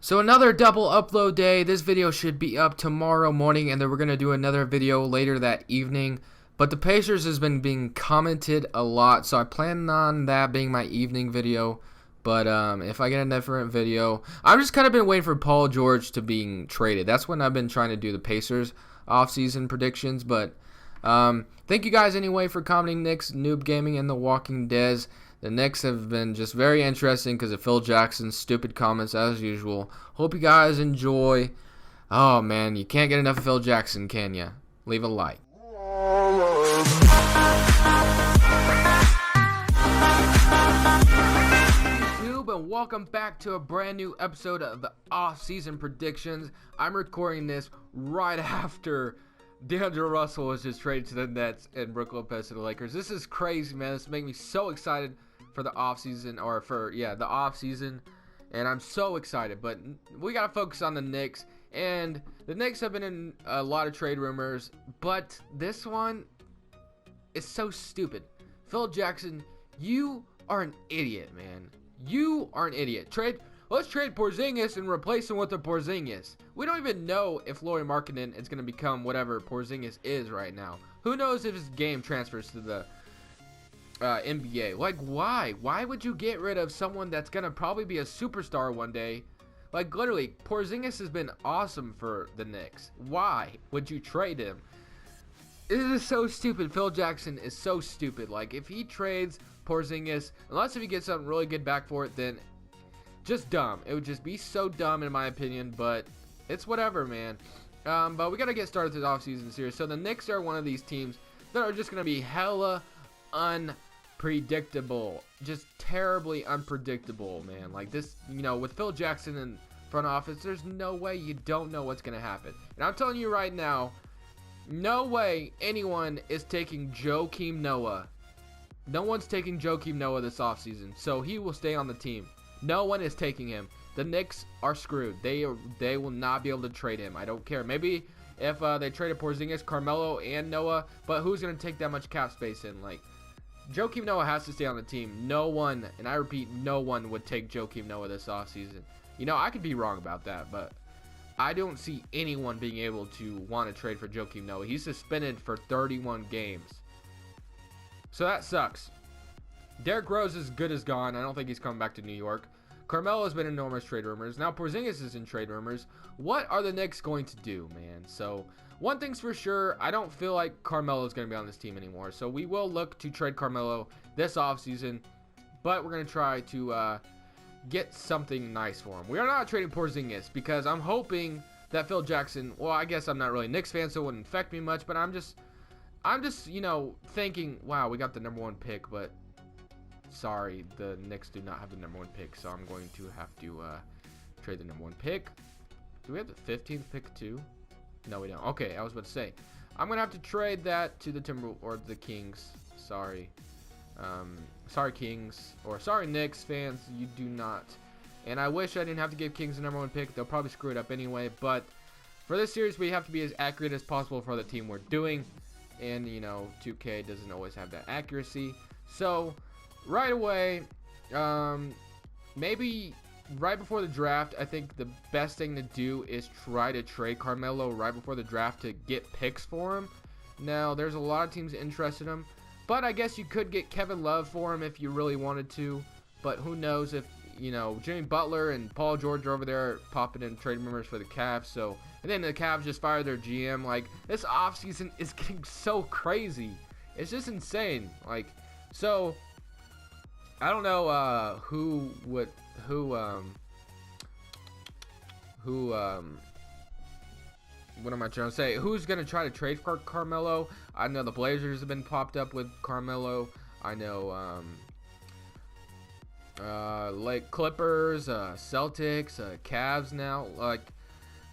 So another double upload day. This video should be up tomorrow morning, and then we're going to do another video later that evening. But the Pacers has been being commented a lot, so I plan on that being my evening video. But if I get a different video, I've just kind of been waiting for Paul George to being traded. That's when I've been trying to do the Pacers offseason predictions. But thank you guys anyway for commenting Knicks, Noob Gaming, and The Walking Dead. The Knicks have been just very interesting because of Phil Jackson's stupid comments as usual. Hope you guys enjoy. Oh man, you can't get enough of Phil Jackson, can ya? Leave a like. YouTube, and welcome back to a brand new episode of the off-season predictions. I'm recording this right after D'Angelo Russell was just traded to the Nets and Brook Lopez to the Lakers. This is crazy, man. This makes me so excited for the offseason, or for, the offseason. And I'm so excited. But we got to focus on the Knicks. And the Knicks have been in a lot of trade rumors. But this one is so stupid. Phil Jackson, you are an idiot, man. You are an idiot. Let's trade Porzingis and replace him with a Porzingis. We don't even know if Lauri Markkanen is going to become whatever Porzingis is right now. Who knows if his game transfers to the NBA. Like, why? Why would you get rid of someone that's going to probably be a superstar one day? Like, literally, Porzingis has been awesome for the Knicks. Why would you trade him? This is so stupid. Phil Jackson is so stupid. Like, if he trades Porzingis, unless if he gets something really good back for it, then just dumb. It would just be so dumb in my opinion, but it's whatever, man. But we got to get started with the offseason series. So the Knicks are one of these teams that are just going to be hella unpredictable. Just terribly unpredictable, man. Like this, with Phil Jackson in front office, there's no way you don't know what's going to happen. And I'm telling you right now, no way anyone is taking Joakim Noah. No one's taking Joakim Noah this offseason, so he will stay on the team. No one is taking him. The Knicks are screwed. They will not be able to trade him. I don't care. Maybe if they traded Porzingis, Carmelo, and Noah, but who's going to take that much cap space in? Like, Joakim Noah has to stay on the team. No one, and I repeat, no one would take Joakim Noah this offseason. I could be wrong about that, but I don't see anyone being able to want to trade for Joakim Noah. He's suspended for 31 games. So that sucks. Derrick Rose is good as gone. I don't think he's coming back to New York. Carmelo has been in numerous trade rumors. Now Porzingis is in trade rumors. What are the Knicks going to do, man? So one thing's for sure, I don't feel like Carmelo is going to be on this team anymore. So we will look to trade Carmelo this offseason, but we're going to try to get something nice for him. We are not trading Porzingis because I'm hoping that Phil Jackson, well, I guess I'm not really a Knicks fan, so it wouldn't affect me much, but I'm just thinking, wow, we got the #1 pick, but sorry, the Knicks do not have the #1 pick, so I'm going to have to trade the #1 pick. Do we have the 15th pick too? No, we don't. Okay, I was about to say, I'm gonna have to trade that to the the Kings. Sorry, sorry Kings, or sorry Knicks fans, you do not. And I wish I didn't have to give Kings the #1 pick. They'll probably screw it up anyway. But for this series, we have to be as accurate as possible for the team we're doing. And 2K doesn't always have that accuracy. So right away, maybe right before the draft, I think the best thing to do is try to trade Carmelo right before the draft to get picks for him. Now, there's a lot of teams interested in him, but I guess you could get Kevin Love for him if you really wanted to. But who knows if, Jimmy Butler and Paul George are over there popping in trade rumors for the Cavs. So, and then the Cavs just fired their GM. Like, this offseason is getting so crazy. It's just insane. Like, so I don't know what am I trying to say? Who's gonna try to trade for Carmelo? I know the Blazers have been popped up with Carmelo. I know like Clippers, Celtics, Cavs now. Like,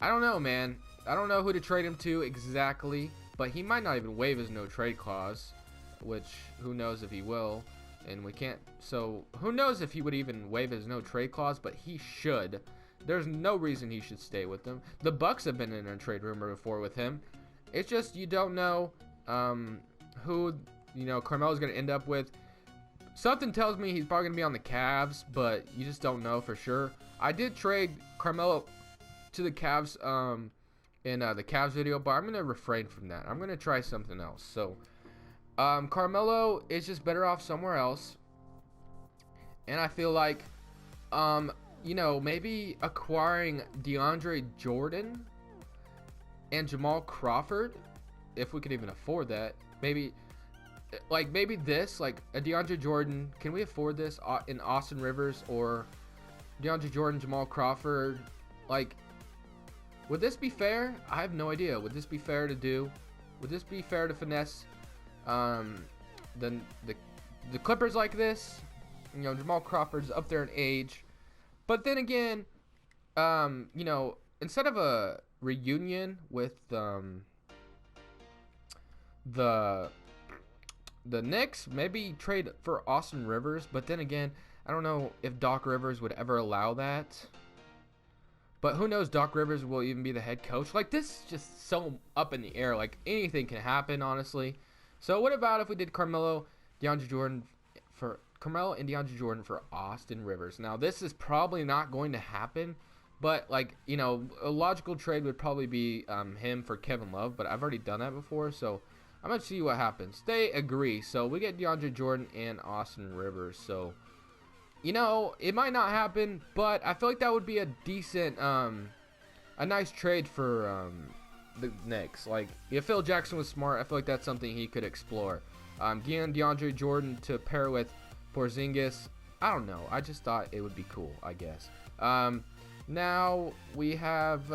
I don't know, man. I don't know who to trade him to exactly, but he might not even waive his no trade clause, which who knows if he will. And we can't, so who knows if he would even waive his no trade clause, but he should. There's no reason he should stay with them. The Bucks have been in a trade rumor before with him. It's just you don't know who Carmelo's going to end up with. Something tells me he's probably going to be on the Cavs, but you just don't know for sure. I did trade Carmelo to the Cavs in the Cavs video, but I'm going to refrain from that. I'm going to try something else. So, Carmelo is just better off somewhere else. And I feel like, you know, maybe acquiring DeAndre Jordan and Jamal Crawford, if we could even afford that. Maybe this, like a DeAndre Jordan. Can we afford this in Austin Rivers, or DeAndre Jordan, Jamal Crawford? Like, would this be fair? I have no idea. Would this be fair to do? Would this be fair to finesse the Clippers like this? You know, Jamal Crawford's up there in age, but then again, you know, instead of a reunion with the Knicks, maybe trade for Austin Rivers. But then again, I don't know if Doc Rivers would ever allow that. But who knows? Doc Rivers will even be the head coach. Like, this is just so up in the air. Like, anything can happen, honestly. So what about if we did Carmelo and DeAndre Jordan for Austin Rivers? Now, this is probably not going to happen, but, like, you know, a logical trade would probably be him for Kevin Love, but I've already done that before, so I'm going to see what happens. They agree, so we get DeAndre Jordan and Austin Rivers. So, you know, it might not happen, but I feel like that would be a decent, a nice trade for the Knicks. Like, if Phil Jackson was smart, I feel like that's something he could explore. Getting DeAndre Jordan to pair with Porzingis, I don't know. I just thought it would be cool, I guess. Now we have,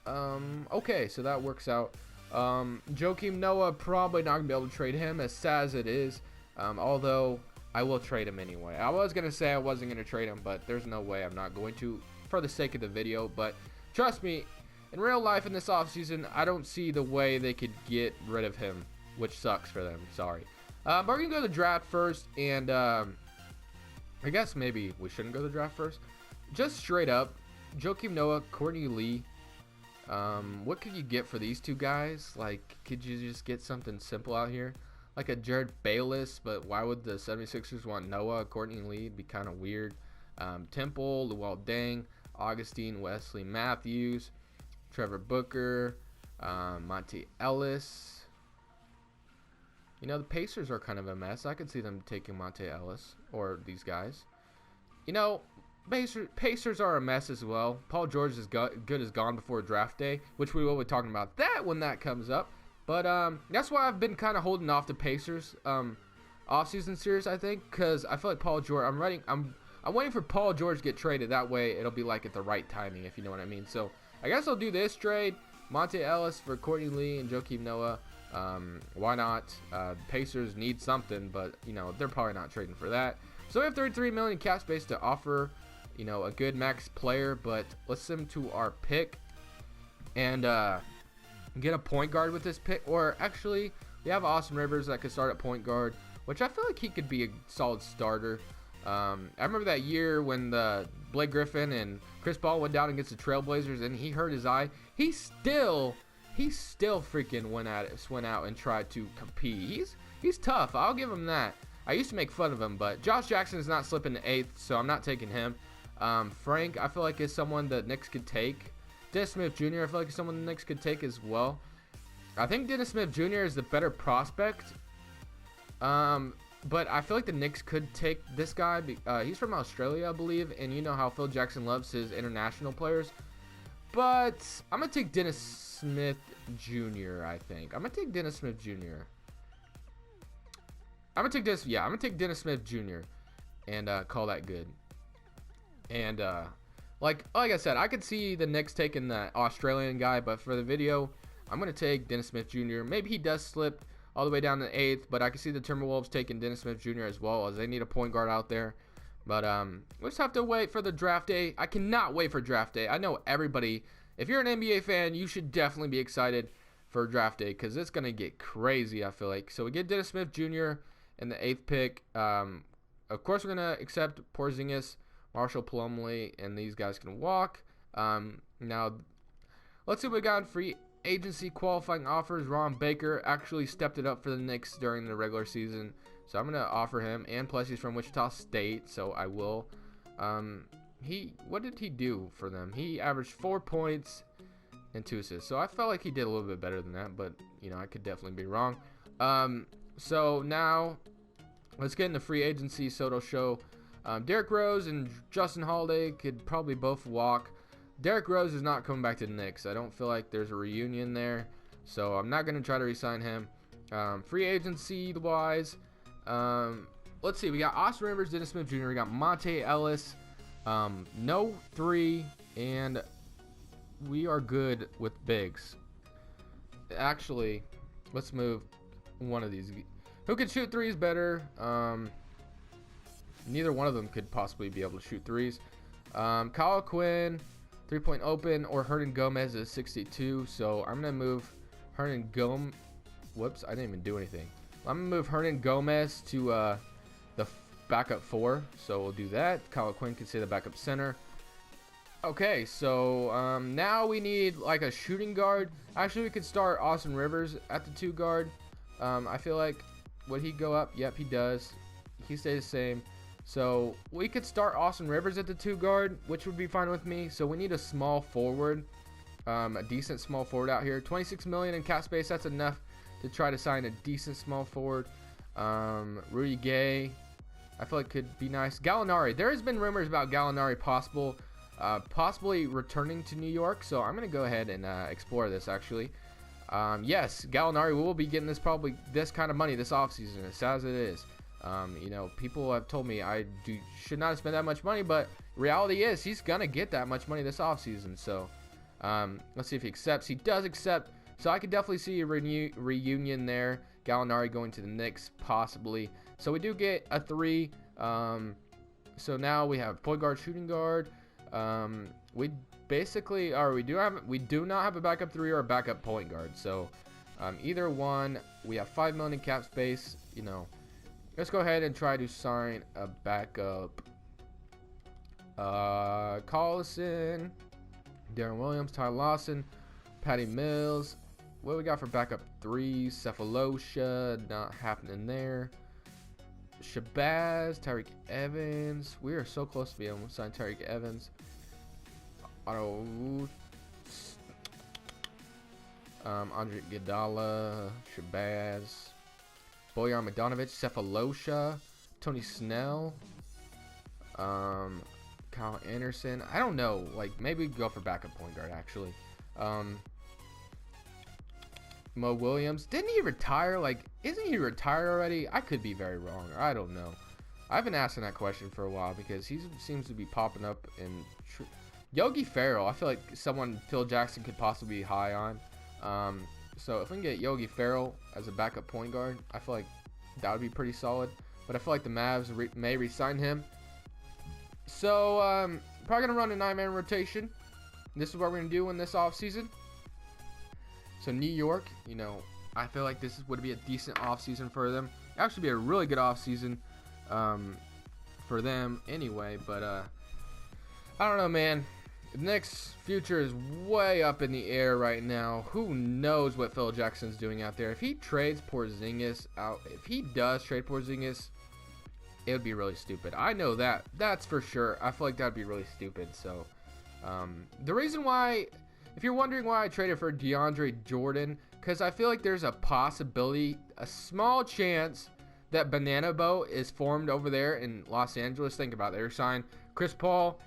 okay, so that works out. Joakim Noah, probably not going to be able to trade him, as sad as it is. Although, I will trade him anyway. I was going to say I wasn't going to trade him, but there's no way I'm not going to for the sake of the video. But trust me, in real life in this offseason, I don't see the way they could get rid of him, which sucks for them. Sorry. But we're going to go to the draft first, and I guess maybe we shouldn't go to the draft first. Just straight up, Joakim Noah, Courtney Lee. What could you get for these two guys? Like, could you just get something simple out here? Like a Jared Bayless, but why would the 76ers want Noah? Courtney Lee? It'd be kind of weird. Temple, Luol Deng, Augustine, Wesley Matthews, Trevor Booker, Monte Ellis. You know, the Pacers are kind of a mess. I could see them taking Monte Ellis or these guys. You know, Pacers are a mess as well. Paul George is good as gone before draft day, which we will be talking about that when that comes up. But that's why I've been kind of holding off the Pacers offseason series, I think, because I feel like Paul George. I'm waiting for Paul George to get traded. That way, it'll be like at the right timing, if you know what I mean. So I guess I'll do this trade: Monte Ellis for Courtney Lee and Joakim Noah. Why not? Pacers need something, but you know they're probably not trading for that. So we have $33 million cap space to offer, you know, a good max player. But let's send him to our pick and get a point guard with this pick. Or actually, we have Austin Rivers that could start at point guard, which I feel like he could be a solid starter. I remember that year when the Blake Griffin and Chris Paul went down against the Trailblazers and he hurt his eye. He still freaking went out and tried to compete. He's tough. I'll give him that. I used to make fun of him, but Josh Jackson is not slipping to 8th, so I'm not taking him. Frank, I feel like is someone that Knicks could take. Dennis Smith Jr., I feel like is someone the Knicks could take as well. I think Dennis Smith Jr. is the better prospect. But I feel like the Knicks could take this guy. He's from Australia, I believe, and you know how Phil Jackson loves his international players. But I'm going to take Dennis Smith Jr., I think. I'm going to take Dennis Smith Jr. I'm going to take Dennis Smith Jr. and call that good. And like I said, I could see the Knicks taking the Australian guy, but for the video, I'm going to take Dennis Smith Jr. Maybe he does slip all the way down to 8th, but I can see the Timberwolves taking Dennis Smith Jr. as well, as they need a point guard out there. But we'll just have to wait for the draft day. I cannot wait for draft day. I know everybody, if you're an NBA fan, you should definitely be excited for draft day because it's going to get crazy, I feel like. So we get Dennis Smith Jr. in the 8th pick. Of course, we're going to accept Porzingis, Marshall Plumlee, and these guys can walk. Now, let's see what we got in free agency qualifying offers. Ron Baker actually stepped it up for the Knicks during the regular season, so I'm gonna offer him. And plus, he's from Wichita State, so I will. What did he do for them? He averaged 4 points and 2 assists. So I felt like he did a little bit better than that, but you know, I could definitely be wrong. So now let's get into free agency. So it'll show Derrick Rose and Justin Holiday could probably both walk. Derrick Rose is not coming back to the Knicks. I don't feel like there's a reunion there, so I'm not going to try to re-sign him. Free agency wise, let's see. We got Austin Rivers, Dennis Smith Jr. We got Monte Ellis. No 3, and we are good with bigs. Actually, let's move one of these. Who could shoot 3s better? Neither one of them could possibly be able to shoot 3s. Kyle Quinn, 3-point open, or Hernan Gomez is 62. So I'm gonna move Hernan Gomez. Whoops, I didn't even do anything. I'm gonna move Hernan Gomez to the backup 4. So we'll do that. Kyle Quinn can stay the backup center. Okay, so now we need like a shooting guard. Actually, we could start Austin Rivers at the 2 guard. I feel like, would he go up? Yep, he does. He stays the same. So we could start Austin Rivers at the 2 guard, which would be fine with me. So we need a small forward, a decent small forward out here. 26 million in cap space. That's enough to try to sign a decent small forward. Rudy Gay, I feel like could be nice. Gallinari. There has been rumors about Gallinari possibly returning to New York. So I'm gonna go ahead and explore this actually. Yes, Gallinari will be getting probably this kind of money this offseason, as sad as it is. You know, people have told me I should not spend that much money, but reality is he's gonna get that much money this offseason. So let's see if he accepts. He does accept, so I could definitely see a reunion there. Gallinari going to the Knicks possibly. So we do get a 3. So now we have point guard, shooting guard. We basically, or we do not have a backup 3 or a backup point guard. So either one. We have 5 million in cap space. You know. Let's go ahead and try to sign a backup. Collison, Darren Williams, Ty Lawson, Patty Mills. What we got for backup 3? Cephalosha, not happening there. Shabazz, Tyreek Evans. We are so close to being able to sign Tyreek Evans. Andre Iguodala, Shabazz. Bojan Bogdanovic, Cephalosha, Tony Snell, Kyle Anderson. I don't know. Like, maybe go for backup point guard, actually. Mo Williams. Didn't he retire? Like, isn't he retired already? I could be very wrong. I don't know. I've been asking that question for a while because he seems to be popping up in... Yogi Ferrell. I feel like someone Phil Jackson could possibly be high on. So if we can get Yogi Ferrell as a backup point guard, I feel like that would be pretty solid. But I feel like the Mavs may re-sign him. So probably going to run a 9-man rotation. This is what we're going to do in this offseason. So New York, you know, I feel like this would be a decent offseason for them. Actually be a really good offseason for them anyway. But I don't know, man. The Knicks' future is way up in the air right now. Who knows what Phil Jackson's doing out there? If he trades Porzingis out, if he does trade Porzingis, it would be really stupid. I know that. That's for sure. I feel like that would be really stupid. So, the reason why, if you're wondering why I traded for DeAndre Jordan, because I feel like there's a possibility, a small chance that Banana Boat is formed over there in Los Angeles. Think about it. They signed Chris Paul.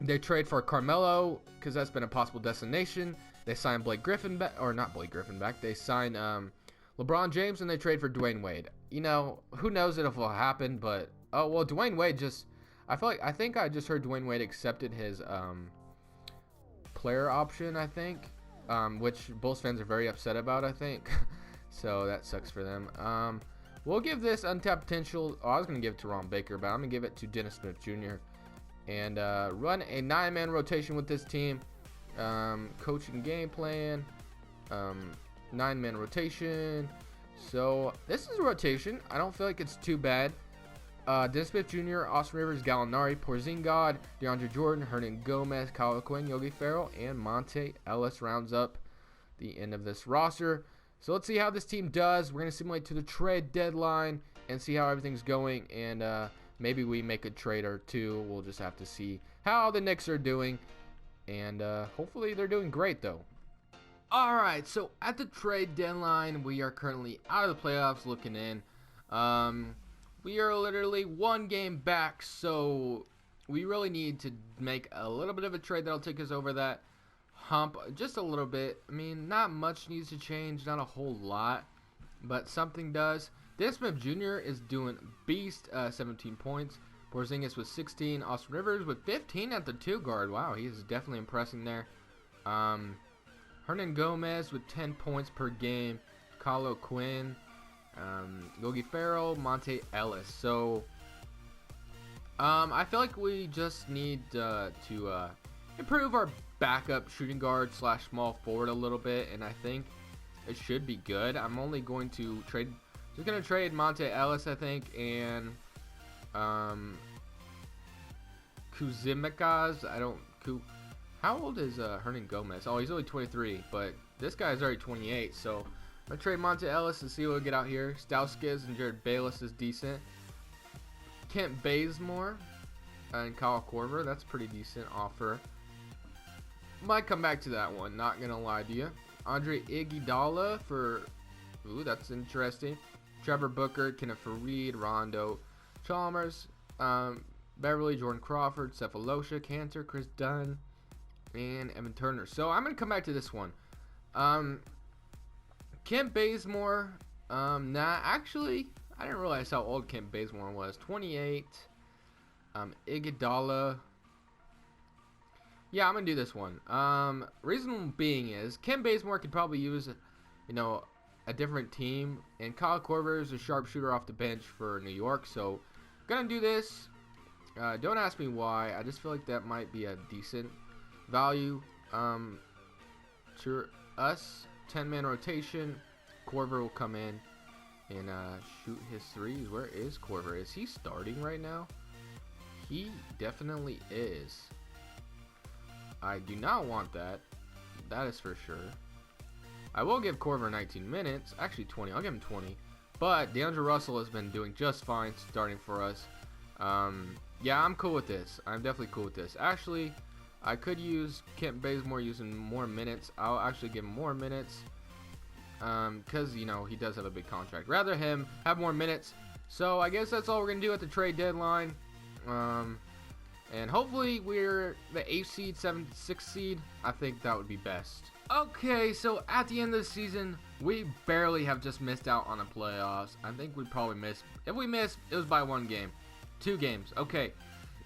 They trade for Carmelo because that's been a possible destination. They signed Blake Griffin back, or not Blake Griffin back. They signed LeBron James, and they trade for Dwayne Wade. You know, who knows if it will happen? But oh well, Dwayne Wade just. I think I just heard Dwayne Wade accepted his player option. I think, which Bulls fans are very upset about. I think, so that sucks for them. We'll give this untapped potential. Oh, I was gonna give it to Ron Baker, but I'm gonna give it to Dennis Smith Jr. And run a 9-man rotation with this team. Coaching game plan. 9-man rotation. So this is a rotation. I don't feel like it's too bad. Dennis Smith Jr., Austin Rivers, Gallinari, Porzingis, DeAndre Jordan, Hernan Gomez, Kyle Quinn, Yogi Ferrell, and Monte Ellis rounds up the end of this roster. So let's see how this team does. We're going to simulate to the trade deadline and see how everything's going. And maybe we make a trade or two. We'll just have to see how the Knicks are doing. And hopefully they're doing great, though. All right, so at the trade deadline, we are currently out of the playoffs looking in. We are literally one game back, so we really need to make a little bit of a trade that'll take us over that hump just a little bit. I mean, not much needs to change, not a whole lot, but something does. Dennis Smith Jr. is doing beast, 17 points. Porzingis with 16. Austin Rivers with 15 at the 2 guard. Wow, he is definitely impressing there. Hernan Gomez with 10 points per game. Kyle Quinn, Yogi Ferrell, Monte Ellis. So I feel like we just need to improve our backup shooting guard / small forward a little bit, and I think it should be good. I'm only going to trade Monte Ellis, I think, and Kuzimikaz. How old is Hernan Gomez? Oh, he's only 23, but this guy's already 28, so I'm gonna trade Monte Ellis and see what we get out here. Stauskas and Jared Bayless is decent. Kent Bazemore and Kyle Korver, that's a pretty decent offer. Might come back to that one, not gonna lie to you. Andre Iguodala for, ooh, that's interesting. Trevor Booker, Kenneth Faried, Rondo, Chalmers, Beverly, Jordan Crawford, Cephalosha, Cantor, Chris Dunn, and Evan Turner. So I'm gonna come back to this one. Kent Bazemore, actually, I didn't realize how old Kent Bazemore was. 28. Iguodala. Yeah, I'm gonna do this one. Reason being is Kent Bazemore could probably use, a different team, and Kyle Korver is a sharpshooter off the bench for New York. So, gonna do this. Don't ask me why. I just feel like that might be a decent value to us. 10-man rotation. Korver will come in and shoot his threes. Where is Korver? Is he starting right now? He definitely is. I do not want that. That is for sure. I will give Korver 19 minutes. Actually 20. I'll give him 20. But DeAndre Russell has been doing just fine starting for us. Yeah, I'm cool with this. I'm definitely cool with this. Actually, I could use Kent Bazemore using more minutes. I'll actually give him more minutes. Because, he does have a big contract. Rather him have more minutes. So, I guess that's all we're going to do at the trade deadline. And hopefully we're the 8th seed, 7th, 6th seed. I think that would be best. Okay, so at the end of the season, we barely have just missed out on the playoffs. I think we probably missed. If we missed, it was by 1 game. 2 games. Okay.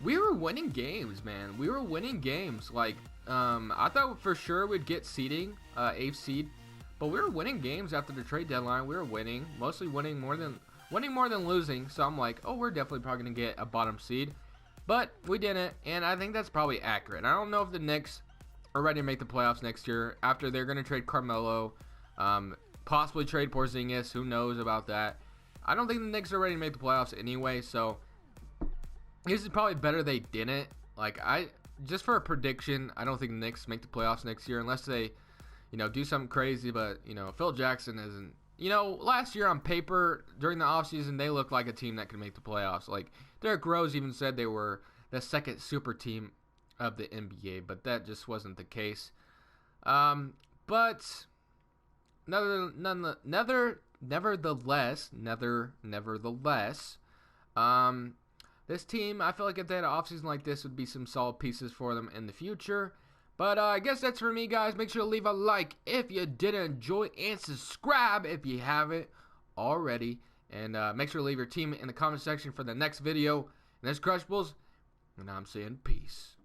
We were winning games, man. We were winning games. Like, I thought for sure we'd get seeding, 8th seed. But we were winning games after the trade deadline. We were winning. Mostly winning more than losing. So I'm like, oh, we're definitely probably going to get a bottom seed. But we didn't, and I think that's probably accurate. I don't know if the Knicks are ready to make the playoffs next year after they're going to trade Carmelo, possibly trade Porzingis. Who knows about that? I don't think the Knicks are ready to make the playoffs anyway, so this is probably better they didn't. Like, just for a prediction, I don't think the Knicks make the playoffs next year unless they, do something crazy. But, Phil Jackson isn't. Last year on paper, during the offseason, they looked like a team that could make the playoffs. Like, Derrick Rose even said they were the second super team of the NBA, but that just wasn't the case. But nevertheless, this team, I feel like if they had an offseason like this, would be some solid pieces for them in the future. But I guess that's for me, guys. Make sure to leave a like if you did enjoy, and subscribe if you haven't already. And make sure to leave your team in the comment section for the next video. And that's Crushables, and I'm saying peace.